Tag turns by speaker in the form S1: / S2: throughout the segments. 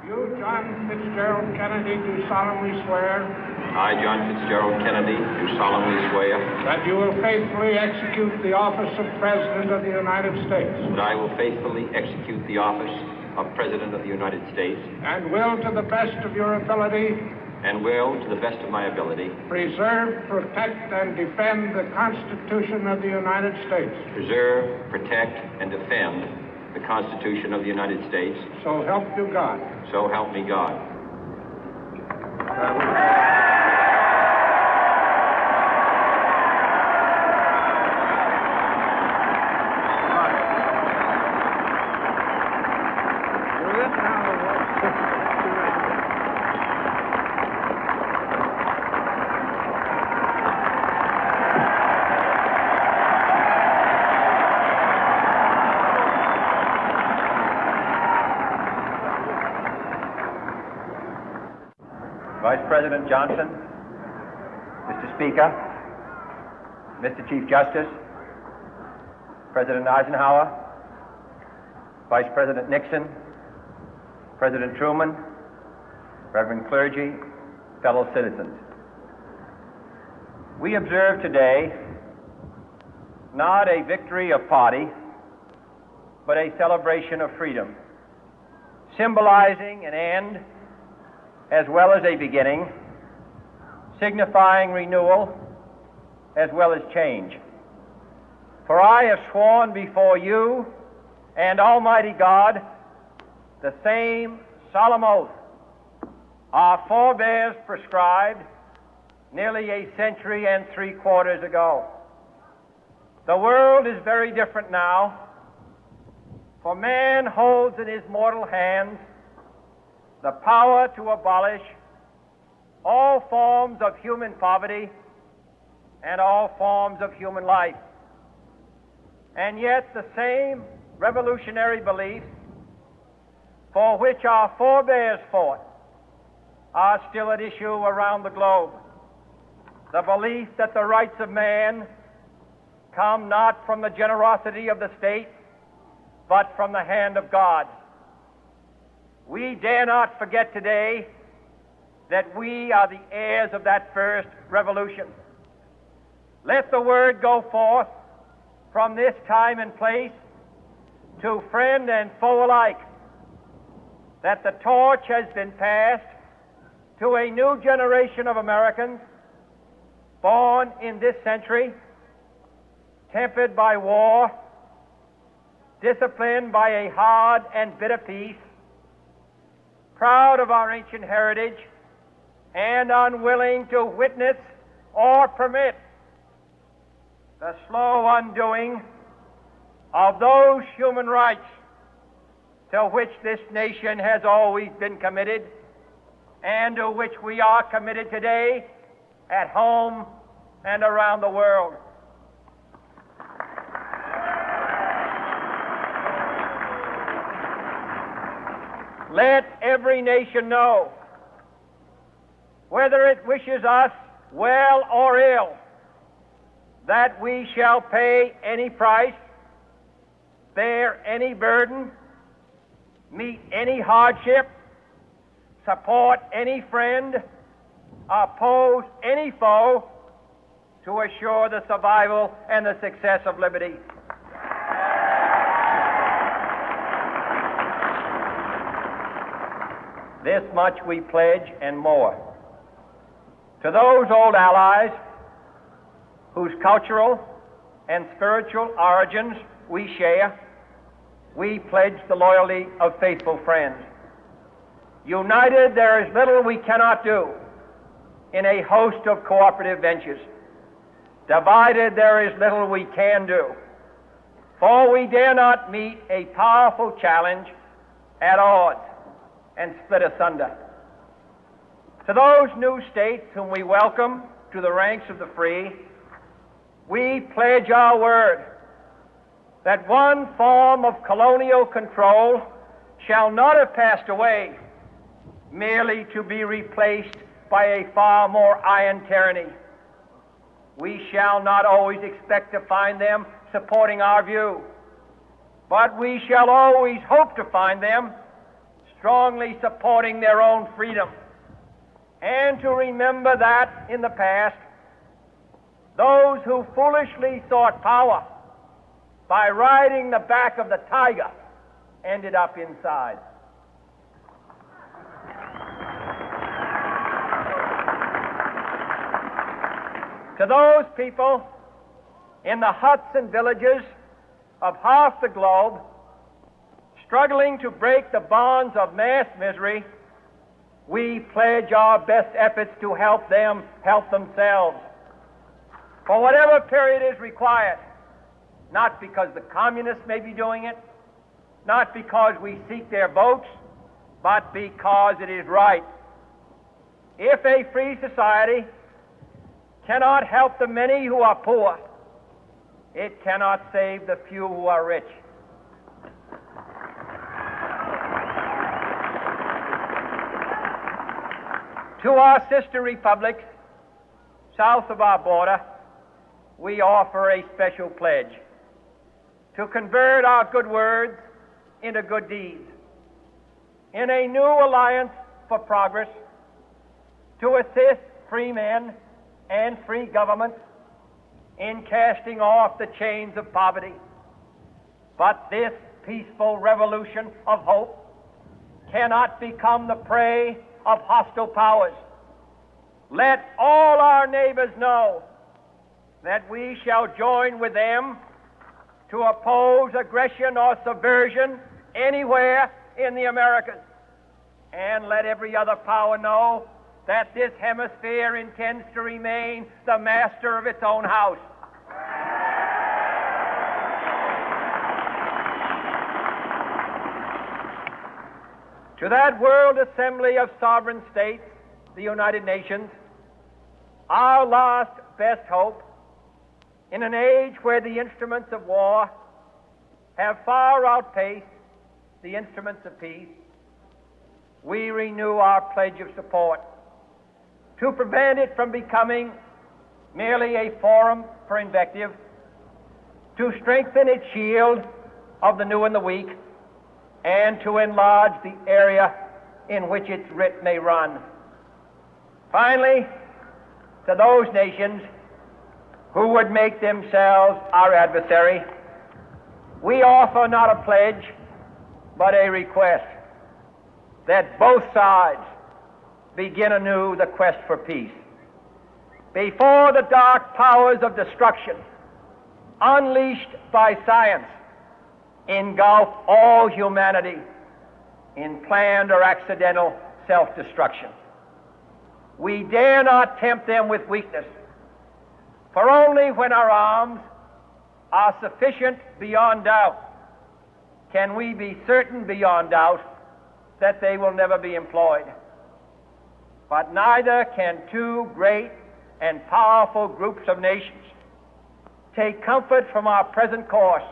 S1: You, John Fitzgerald Kennedy, do solemnly swear
S2: I, John Fitzgerald Kennedy, do solemnly swear
S1: that you will faithfully execute the office of President of the United States
S2: that I will faithfully execute the office of President of the United States
S1: and will, to the best of your ability,
S2: and will, to the best of my ability,
S1: preserve, protect, and defend the Constitution of the United States.
S2: preserve, protect, and defend the Constitution of the United States.
S1: So help you God.
S2: So help me God.
S3: Vice President Johnson, Mr. Speaker, Mr. Chief Justice, President Eisenhower, Vice President Nixon, President Truman, Reverend clergy, fellow citizens. We observe today not a victory of party, but a celebration of freedom, symbolizing an end as well as a beginning, signifying renewal as well as change. For I have sworn before you and Almighty God the same solemn oath our forebears prescribed nearly a century and 3/4 ago. The world is very different now, for man holds in his mortal hands the power to abolish all forms of human poverty and all forms of human life. And yet the same revolutionary beliefs for which our forebears fought are still at issue around the globe. The belief that the rights of man come not from the generosity of the state, but from the hand of God. We dare not forget today that we are the heirs of that first revolution. Let the word go forth from this time and place to friend and foe alike that the torch has been passed to a new generation of Americans born in this century, tempered by war, disciplined by a hard and bitter peace, proud of our ancient heritage, and unwilling to witness or permit the slow undoing of those human rights to which this nation has always been committed and to which we are committed today at home and around the world. Let every nation know, whether it wishes us well or ill, that we shall pay any price, bear any burden, meet any hardship, support any friend, oppose any foe to assure the survival and the success of liberty. This much we pledge and more. To those old allies whose cultural and spiritual origins we share, we pledge the loyalty of faithful friends. United, there is little we cannot do in a host of cooperative ventures. Divided, there is little we can do, for we dare not meet a powerful challenge at odds and split asunder. To those new states whom we welcome to the ranks of the free, we pledge our word that one form of colonial control shall not have passed away, merely to be replaced by a far more iron tyranny. We shall not always expect to find them supporting our view, but we shall always hope to find them strongly supporting their own freedom, and to remember that in the past, those who foolishly sought power by riding the back of the tiger ended up inside. To those people in the huts and villages of half the globe struggling to break the bonds of mass misery, we pledge our best efforts to help them help themselves for whatever period is required, not because the communists may be doing it, not because we seek their votes, but because it is right. If a free society cannot help the many who are poor, it cannot save the few who are rich. To our sister republics south of our border, we offer a special pledge to convert our good words into good deeds, in a new alliance for progress, to assist free men and free governments in casting off the chains of poverty. But this peaceful revolution of hope cannot become the prey of hostile powers. Let all our neighbors know that we shall join with them to oppose aggression or subversion anywhere in the Americas. And let every other power know that this hemisphere intends to remain the master of its own house. To that World Assembly of Sovereign States, the United Nations, our last best hope, in an age where the instruments of war have far outpaced the instruments of peace, we renew our pledge of support to prevent it from becoming merely a forum for invective, to strengthen its shield of the new and the weak, and to enlarge the area in which its writ may run. Finally, to those nations who would make themselves our adversary, we offer not a pledge, but a request that both sides begin anew the quest for peace. Before the dark powers of destruction, unleashed by science, engulf all humanity in planned or accidental self-destruction, we dare not tempt them with weakness, for only when our arms are sufficient beyond doubt can we be certain beyond doubt that they will never be employed. But neither can two great and powerful groups of nations take comfort from our present course,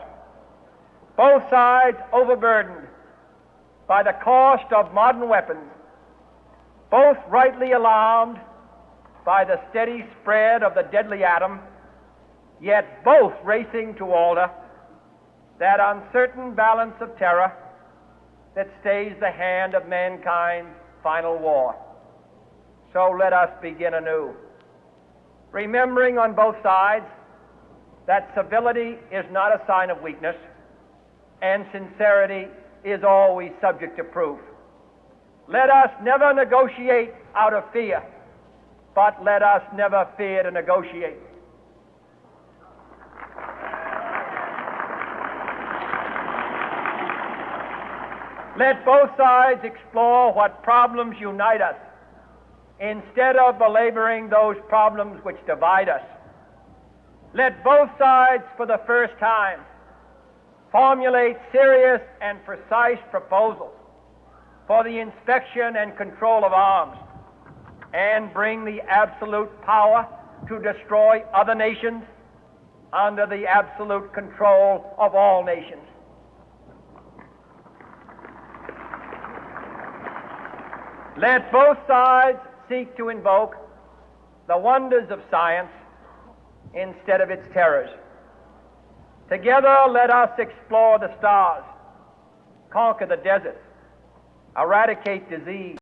S3: both sides overburdened by the cost of modern weapons, both rightly alarmed by the steady spread of the deadly atom, yet both racing to alter that uncertain balance of terror that stays the hand of mankind's final war. So let us begin anew, remembering on both sides that civility is not a sign of weakness, and sincerity is always subject to proof. Let us never negotiate out of fear, but let us never fear to negotiate. Let both sides explore what problems unite us, instead of belaboring those problems which divide us. Let both sides, for the first time, formulate serious and precise proposals for the inspection and control of arms, and bring the absolute power to destroy other nations under the absolute control of all nations. Let both sides seek to invoke the wonders of science instead of its terrors. Together, let us explore the stars, conquer the deserts, eradicate disease,